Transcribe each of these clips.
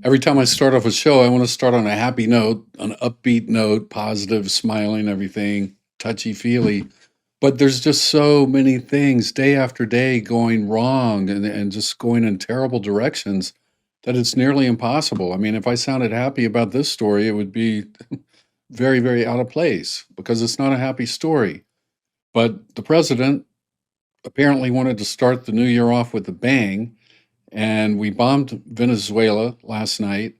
Every time I start off a show, I want to start on a happy note, an upbeat note, positive, smiling, everything, touchy feely. But there's just so many things day after day going wrong and just going in terrible directions that it's nearly impossible. I mean, if I sounded happy about this story, it would be very, very out of place because it's not a happy story. But the president apparently wanted to start the new year off with a bang, and we bombed Venezuela last night,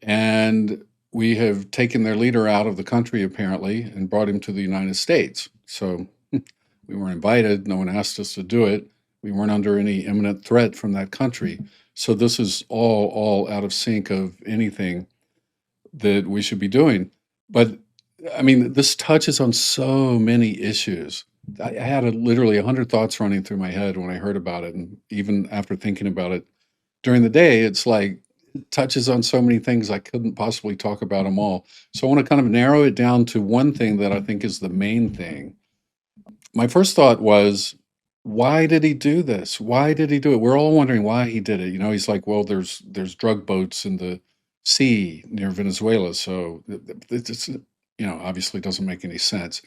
and we have taken their leader out of the country apparently and brought him to the United States. So we were invited. No one asked us to do it. We weren't under any imminent threat from that country. So this is all out of sync of anything that we should be doing. But I mean, this touches on so many issues. I had literally 100 thoughts running through my head when I heard about it. And even after thinking about it during the day, it's like it touches on so many things I couldn't possibly talk about them all. So I want to kind of narrow it down to one thing that I think is the main thing. My first thought was, why did he do this? Why did he do it? We're all wondering why he did it. You know, he's like, well, there's drug boats in the sea near Venezuela, so it's, obviously doesn't make any sense.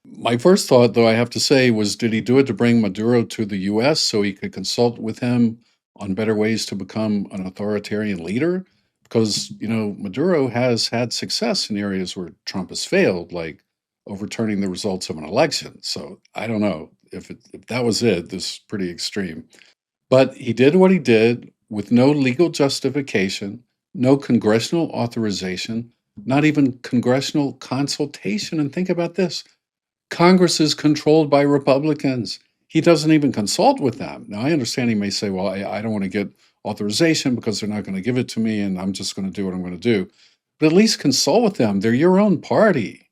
My first thought, though, I have to say, was did he do it to bring Maduro to the US so he could consult with him on better ways to become an authoritarian leader? Because, Maduro has had success in areas where Trump has failed, like overturning the results of an election. So I don't know if that was it. This is pretty extreme. But he did what he did with no legal justification, no congressional authorization, not even congressional consultation. And think about this: Congress is controlled by Republicans. He doesn't even consult with them. Now, I understand he may say, well, I don't want to get authorization because they're not going to give it to me, and I'm just going to do what I'm going to do. But at least consult with them. They're your own party.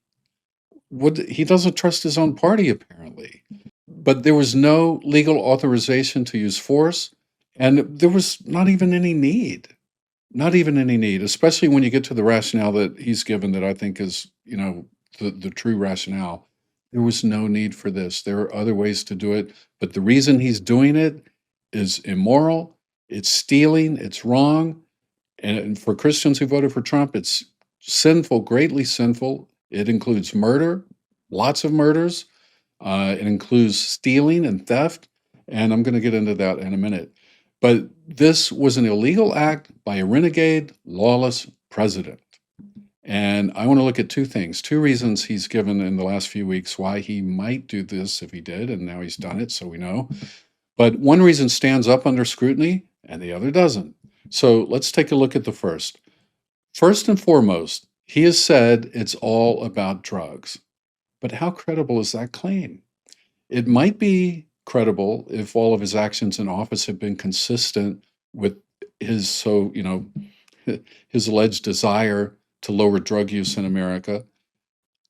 He doesn't trust his own party, apparently. But there was no legal authorization to use force, and there was not even any need. Not even any need, especially when you get to the rationale that he's given that I think is, the true rationale. There was no need for this. There are other ways to do it, but the reason he's doing it is immoral, it's stealing, it's wrong. And for Christians who voted for Trump, it's sinful, greatly sinful. It includes murder, lots of murders. It includes stealing and theft. And I'm going to get into that in a minute. But this was an illegal act by a renegade, lawless president. And I want to look at two things, two reasons he's given in the last few weeks why he might do this if he did, and now he's done it, so we know. But one reason stands up under scrutiny and the other doesn't. So let's take a look at the first. First and foremost, he has said it's all about drugs. But how credible is that claim? It might be credible if all of his actions in office have been consistent with his his alleged desire to lower drug use in America.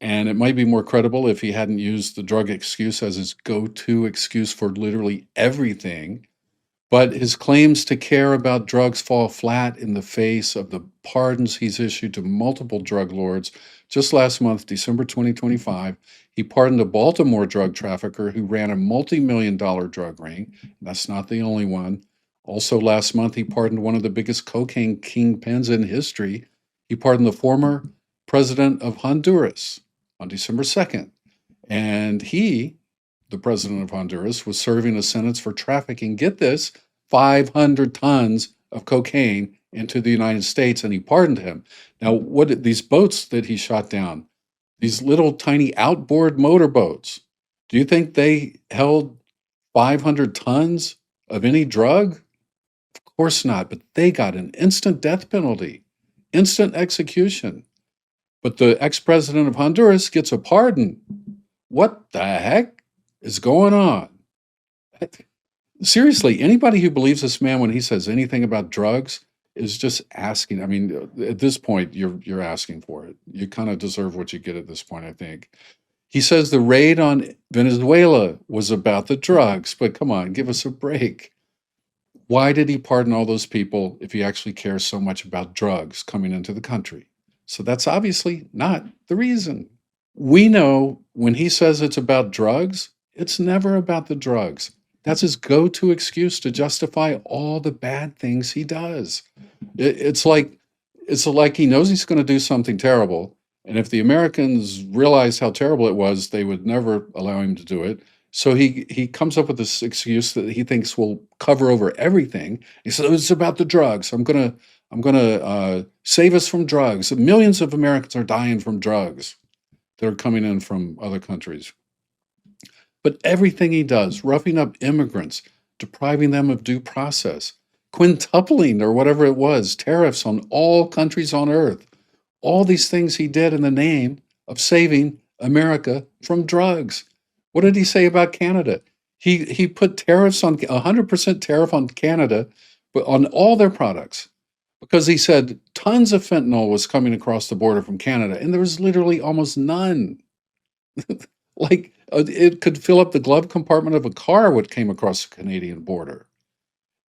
And it might be more credible if he hadn't used the drug excuse as his go-to excuse for literally everything. But his claims to care about drugs fall flat in the face of the pardons he's issued to multiple drug lords. Just last month, December 2025, he pardoned a Baltimore drug trafficker who ran a multi-million-dollar drug ring. That's not the only one. Also last month, he pardoned one of the biggest cocaine kingpins in history. He pardoned the former president of Honduras on December 2nd. And he, the president of Honduras, was serving a sentence for trafficking, get this, 500 tons of cocaine into the United States, and he pardoned him. Now, what these boats that he shot down, these little tiny outboard motorboats, do you think they held 500 tons of any drug? Of course not, but they got an instant death penalty, instant execution. But the ex-president of Honduras gets a pardon. What the heck is going on? Seriously, anybody who believes this man when he says anything about drugs is just asking. I mean, at this point, you're asking for it. You kind of deserve what you get at this point, I think. He says the raid on Venezuela was about the drugs, but come on, give us a break. Why did he pardon all those people if he actually cares so much about drugs coming into the country? So that's obviously not the reason. We know when he says it's about drugs, it's never about the drugs. That's his go-to excuse to justify all the bad things he does. It's like he knows he's going to do something terrible, and if the Americans realized how terrible it was, they would never allow him to do it. So he comes up with this excuse that he thinks will cover over everything. He says it's about the drugs. I'm gonna save us from drugs. Millions of Americans are dying from drugs that are coming in from other countries. But everything he does, roughing up immigrants, depriving them of due process, quintupling or whatever it was, tariffs on all countries on earth, all these things he did in the name of saving America from drugs. What did he say about Canada? He put tariffs on 100% tariff on Canada, but on all their products, because he said tons of fentanyl was coming across the border from Canada, and there was literally almost none. Like it could fill up the glove compartment of a car what came across the Canadian border.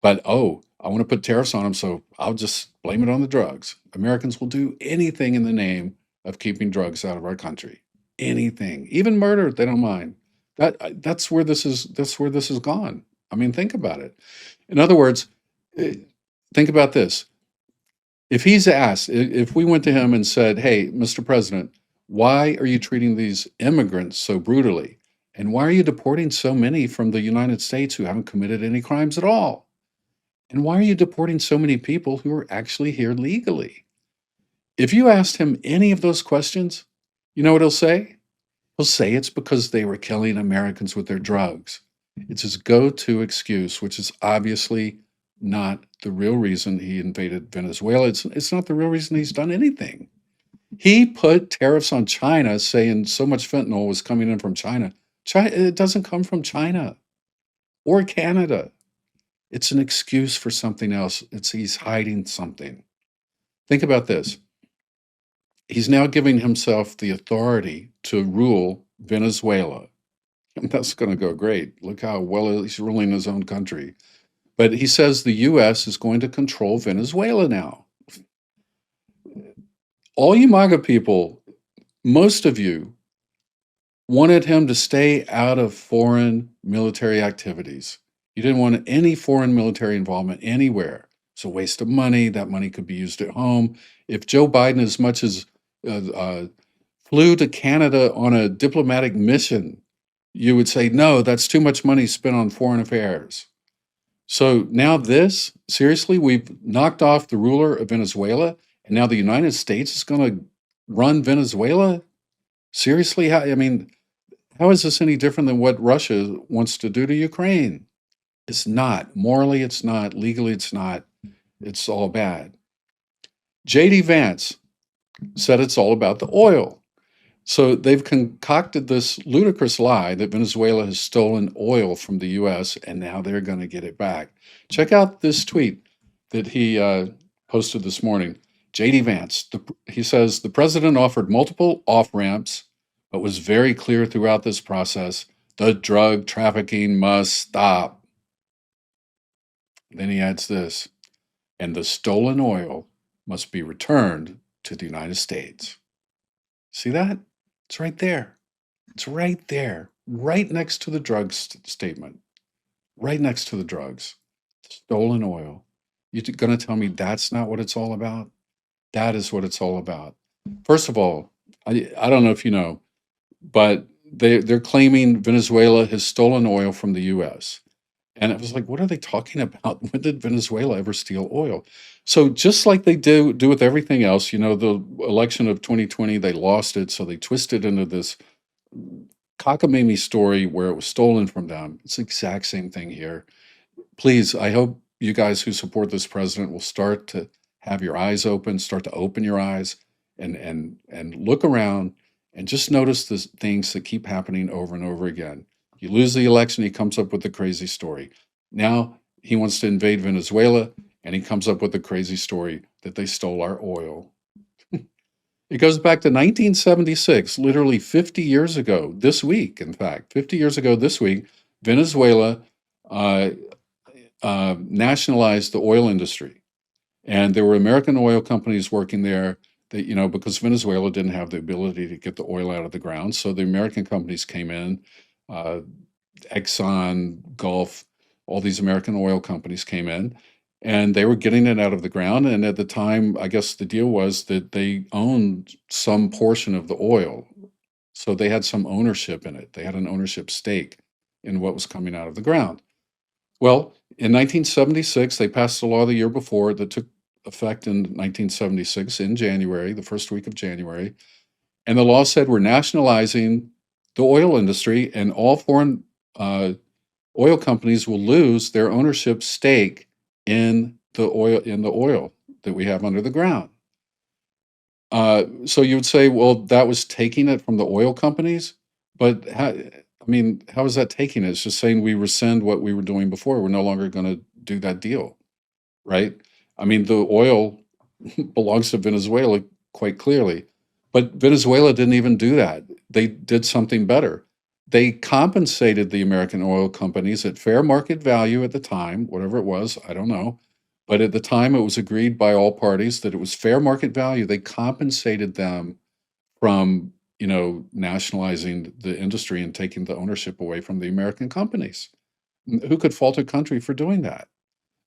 But oh, I want to put tariffs on them, so I'll just blame it on the drugs. Americans will do anything in the name of keeping drugs out of our country. Anything, even murder, they don't mind. That's where this is. That's where this has gone. I mean, think about it. In other words, eh, think about this. If he's asked, if we went to him and said, "Hey, Mr. President, why are you treating these immigrants so brutally? And why are you deporting so many from the United States who haven't committed any crimes at all? And why are you deporting so many people who are actually here legally?" If you asked him any of those questions, you know what he'll say? He'll say it's because they were killing Americans with their drugs. It's his go to excuse, which is obviously not the real reason he invaded Venezuela. It's not the real reason he's done anything. He put tariffs on China, saying so much fentanyl was coming in from China. China, it doesn't come from China or Canada. It's an excuse for something else. He's hiding something. Think about this. He's now giving himself the authority to rule Venezuela. And that's going to go great. Look how well he's ruling his own country. But he says the US is going to control Venezuela now. All you MAGA people, most of you, wanted him to stay out of foreign military activities. You didn't want any foreign military involvement anywhere. It's a waste of money. That money could be used at home. If Joe Biden, as much as flew to Canada on a diplomatic mission, you would say, no, that's too much money spent on foreign affairs. So now this, seriously, we've knocked off the ruler of Venezuela, and now the United States is going to run Venezuela? Seriously? I mean, how is this any different than what Russia wants to do to Ukraine? It's not. Morally, it's not. Legally, it's not. It's all bad. J.D. Vance said it's all about the oil. So they've concocted this ludicrous lie that Venezuela has stolen oil from the U.S., and now they're going to get it back. Check out this tweet that he posted this morning. J.D. Vance, he says, the president offered multiple off-ramps, but was very clear throughout this process, the drug trafficking must stop. Then he adds this, and the stolen oil must be returned to the United States. See that? It's right there. It's right there, right next to the drugs statement, right next to the drugs. Stolen oil. You're going to tell me that's not what it's all about? That is what it's all about. First of all, I don't know if you know, but they're claiming Venezuela has stolen oil from the U.S. And it was like, what are they talking about? When did Venezuela ever steal oil? So just like they do with everything else, you know, the election of 2020, they lost it, so they twisted into this cockamamie story where it was stolen from them. It's the exact same thing here. Please, I hope you guys who support this president will start to have your eyes open, start to open your eyes and look around and just notice the things that keep happening over and over again. You lose the election, he comes up with the crazy story. Now he wants to invade Venezuela, and he comes up with the crazy story that they stole our oil. It goes back to 1976, literally 50 years ago this week. In fact, 50 years ago this week, Venezuela uh, nationalized the oil industry. And there were American oil companies working there that, you know, because Venezuela didn't have the ability to get the oil out of the ground. So the American companies came in, uh, Exxon, Gulf, all these American oil companies came in and they were getting it out of the ground. And at the time, I guess the deal was that they owned some portion of the oil. So they had some ownership in it. They had an ownership stake in what was coming out of the ground. Well, in 1976, they passed a law the year before that took effect in 1976 in January, the first week of January. And the law said we're nationalizing the oil industry, and all foreign oil companies will lose their ownership stake in the oil that we have under the ground. So you would say, well, that was taking it from the oil companies, but I mean, how is that taking it? It's just saying we rescind what we were doing before. We're no longer going to do that deal, right? I mean, the oil belongs to Venezuela quite clearly, but Venezuela didn't even do that. They did something better. They compensated the American oil companies at fair market value at the time, whatever it was, I don't know. But at the time, it was agreed by all parties that it was fair market value. They compensated them from, nationalizing the industry and taking the ownership away from the American companies. Who could fault a country for doing that?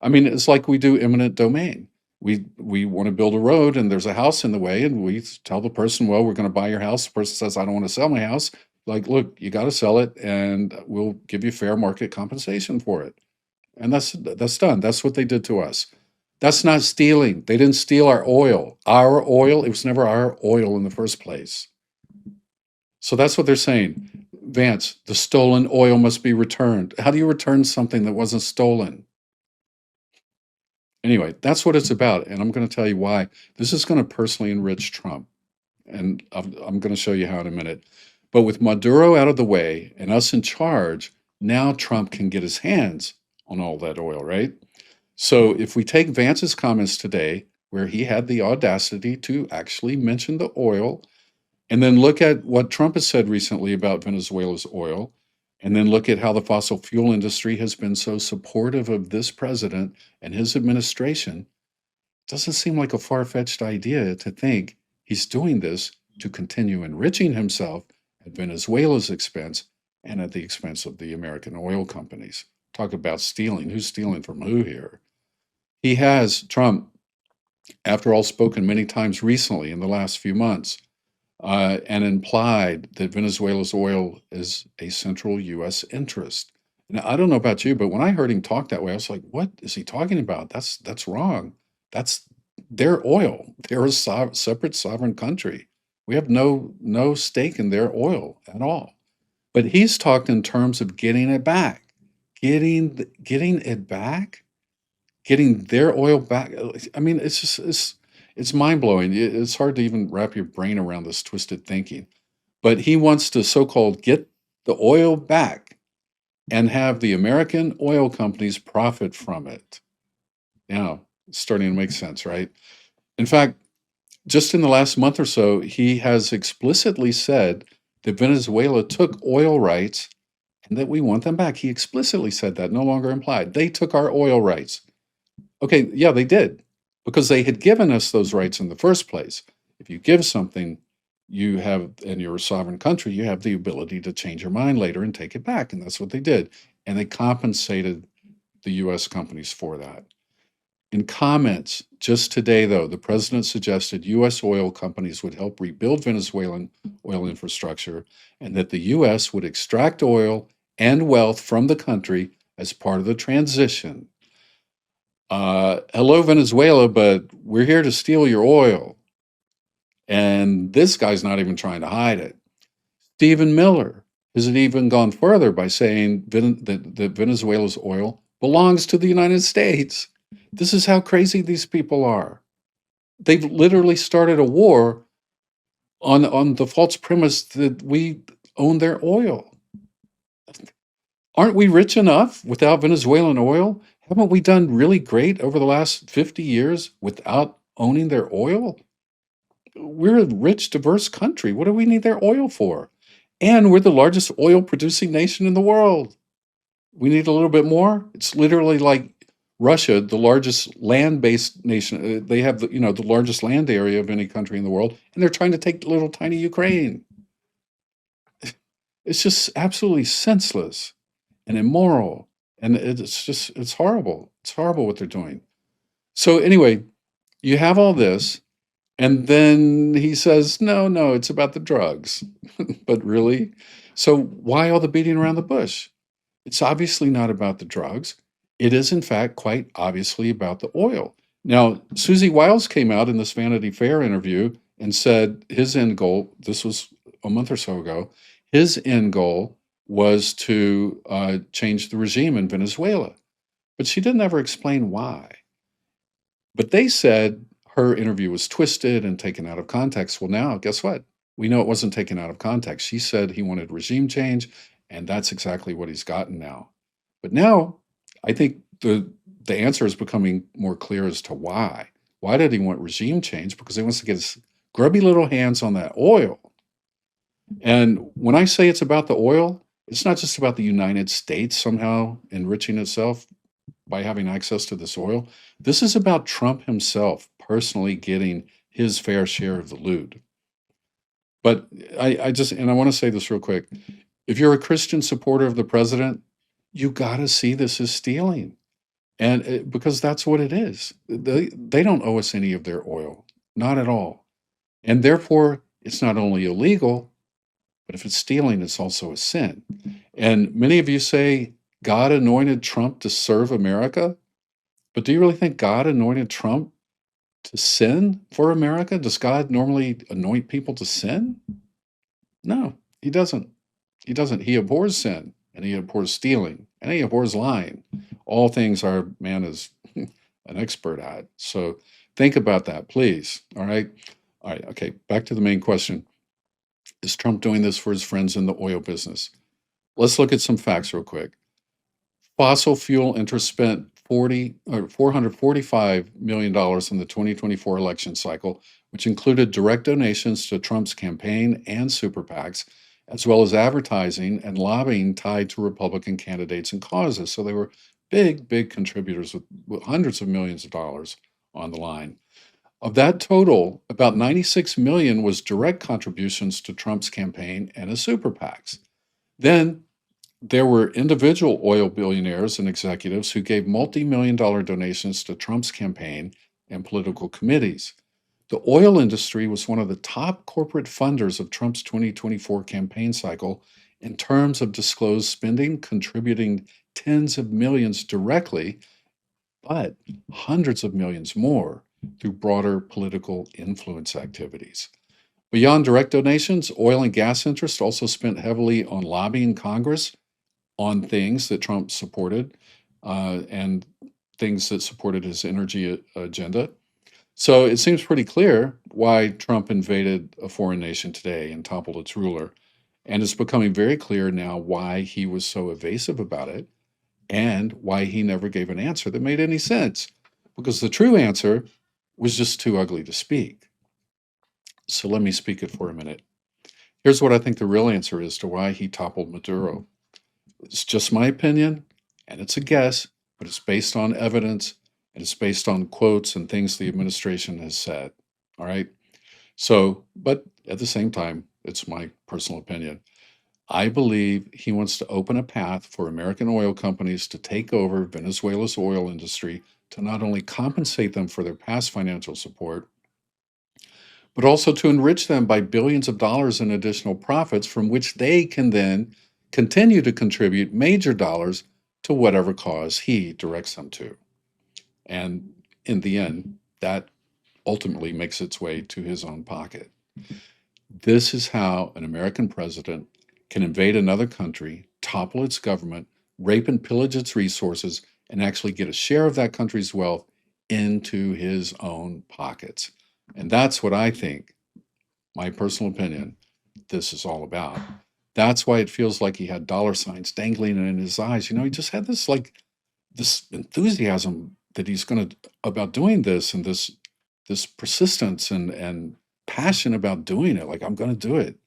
I mean, it's like we do eminent domain. We want to build a road and there's a house in the way, and we tell the person, well, we're going to buy your house. The person says, I don't want to sell my house. Like, look, you got to sell it, and we'll give you fair market compensation for it. And that's done. That's what they did to us. That's not stealing. They didn't steal our oil. Our oil, it was never our oil in the first place. So that's what they're saying. Vance, the stolen oil must be returned. How do you return something that wasn't stolen? Anyway, that's what it's about. And I'm going to tell you why. This is going to personally enrich Trump. And I'm going to show you how in a minute. But with Maduro out of the way and us in charge, now Trump can get his hands on all that oil, right? So if we take Vance's comments today, where he had the audacity to actually mention the oil, and then look at what Trump has said recently about Venezuela's oil, and then look at how the fossil fuel industry has been so supportive of this president and his administration, doesn't seem like a far-fetched idea to think he's doing this to continue enriching himself at Venezuela's expense and at the expense of the American oil companies. Talk about stealing. Who's stealing from who here? He has, Trump, after all, spoken many times recently in the last few months and implied that Venezuela's oil is a central U.S. interest. Now, I don't know about you, but when I heard him talk that way, I was like, what is he talking about? That's wrong. That's their oil. They're a separate sovereign country. We have no stake in their oil at all. But he's talked in terms of getting it back, getting it back, getting their oil back. I mean, it's mind blowing. It's hard to even wrap your brain around this twisted thinking. But he wants to so-called get the oil back and have the American oil companies profit from it. Now, it's starting to make sense, right? In fact, just in the last month or so, he has explicitly said that Venezuela took oil rights and that we want them back. He explicitly said that, no longer implied. They took our oil rights. Okay, yeah, they did, because they had given us those rights in the first place. If you give something, you have, and you're a sovereign country, you have the ability to change your mind later and take it back. And that's what they did. And they compensated the US companies for that. In comments just today, though, the president suggested US oil companies would help rebuild Venezuelan oil infrastructure and that the US would extract oil and wealth from the country as part of the transition. Hello, Venezuela, but we're here to steal your oil. And this guy's not even trying to hide it. Stephen Miller has even gone further by saying that Venezuela's oil belongs to the United States. This is how crazy these people are. They've literally started a war on the false premise that we own their oil. Aren't we rich enough without Venezuelan oil? Haven't we done really great over the last 50 years without owning their oil? We're a rich, diverse country. What do we need their oil for? And we're the largest oil producing nation in the world. We need a little bit more. It's literally like Russia, the largest land-based nation. They have the largest land area of any country in the world, and they're trying to take little tiny Ukraine. It's just absolutely senseless. and immoral. And it's horrible. It's horrible what they're doing. So, anyway, you have all this, and then he says, no, no, it's about the drugs. But really? So, why all the beating around the bush? It's obviously not about the drugs. It is, in fact, quite obviously about the oil. Now, Susie Wiles came out in this Vanity Fair interview and said his end goal, this was a month or so ago, his end goal was to change the regime in Venezuela. But she didn't ever explain why. But they said her interview was twisted and taken out of context. Well, now, guess what? We know it wasn't taken out of context. She said he wanted regime change, and that's exactly what he's gotten now. But now, I think the answer is becoming more clear as to why. Why did he want regime change? Because he wants to get his grubby little hands on that oil. And when I say it's about the oil, it's not just about the United States somehow enriching itself by having access to this oil. This is about Trump himself personally getting his fair share of the loot. But and I want to say this real quick. If you're a Christian supporter of the president, you got to see this as stealing. And because that's what it is. They don't owe us any of their oil, not at all. And therefore, it's not only illegal, but if it's stealing, it's also a sin. And many of you say God anointed Trump to serve America. But do you really think God anointed Trump to sin for America? Does God normally anoint people to sin? No, he doesn't. He doesn't. He abhors sin, and he abhors stealing, and he abhors lying. All things our man is an expert at. So think about that, please. All right. All right. Okay. Back to the main question. Is Trump doing this for his friends in the oil business? Let's look at some facts real quick. Fossil fuel interests spent 40 or $445 million dollars in the 2024 election cycle, which included direct donations to Trump's campaign and super PACs, as well as advertising and lobbying tied to Republican candidates and causes. So they were big, big contributors with hundreds of millions of dollars on the line. Of that total, about 96 million was direct contributions to Trump's campaign and his super PACs. Then there were individual oil billionaires and executives who gave multi-million dollar donations to Trump's campaign and political committees. The oil industry was one of the top corporate funders of Trump's 2024 campaign cycle in terms of disclosed spending, contributing tens of millions directly, but hundreds of millions more through broader political influence activities. Beyond direct donations, oil and gas interests also spent heavily on lobbying Congress on things that Trump supported and things that supported his energy agenda. So it seems pretty clear why Trump invaded a foreign nation today and toppled its ruler. And it's becoming very clear now why he was so evasive about it and why he never gave an answer that made any sense. Because the true answer was just too ugly to speak. So let me speak it for a minute. Here's what I think the real answer is to why he toppled Maduro. It's just my opinion, and it's a guess, but it's based on evidence and it's based on quotes and things the administration has said. All right. So, but at the same time, it's my personal opinion. I believe he wants to open a path for American oil companies to take over Venezuela's oil industry to not only compensate them for their past financial support, but also to enrich them by billions of dollars in additional profits from which they can then continue to contribute major dollars to whatever cause he directs them to. And in the end, that ultimately makes its way to his own pocket. This is how an American president can invade another country, topple its government, rape and pillage its resources, and actually get a share of that country's wealth into his own pockets. And that's what I think, my personal opinion, this is all about. That's why it feels like he had dollar signs dangling in his eyes. You know, he just had this enthusiasm that he's going to about doing this, and this persistence and passion about doing it. Like, I'm going to do it.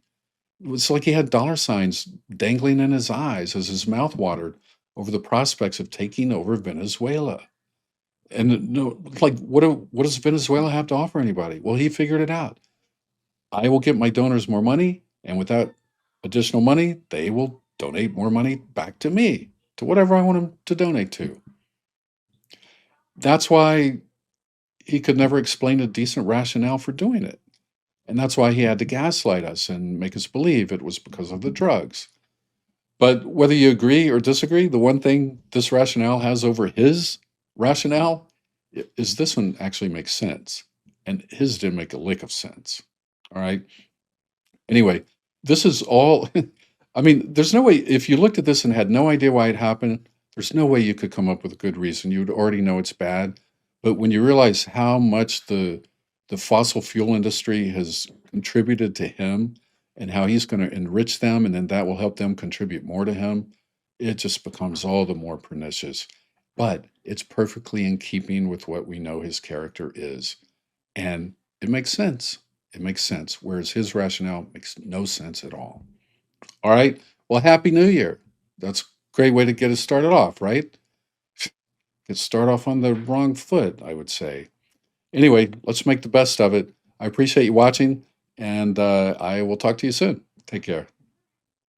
It's like he had dollar signs dangling in his eyes as his mouth watered over the prospects of taking over Venezuela. And no, like, what does Venezuela have to offer anybody? Well, he figured it out. I will get my donors more money, and with that additional money, they will donate more money back to me to whatever I want him to donate to. That's why he could never explain a decent rationale for doing it. And that's why he had to gaslight us and make us believe it was because of the drugs. But whether you agree or disagree, the one thing this rationale has over his rationale is this one actually makes sense. And his didn't make a lick of sense. All right. Anyway, this is all, I mean, there's no way, if you looked at this and had no idea why it happened, there's no way you could come up with a good reason. You would already know it's bad. But when you realize how much the fossil fuel industry has contributed to him and how he's going to enrich them, and then that will help them contribute more to him, it just becomes all the more pernicious. But it's perfectly in keeping with what we know his character is. And it makes sense. It makes sense. Whereas his rationale makes no sense at all. All right. Well, Happy New Year. That's a great way to get us started off, right? Get start off on the wrong foot, I would say. Anyway, let's make the best of it. I appreciate you watching, and I will talk to you soon. Take care.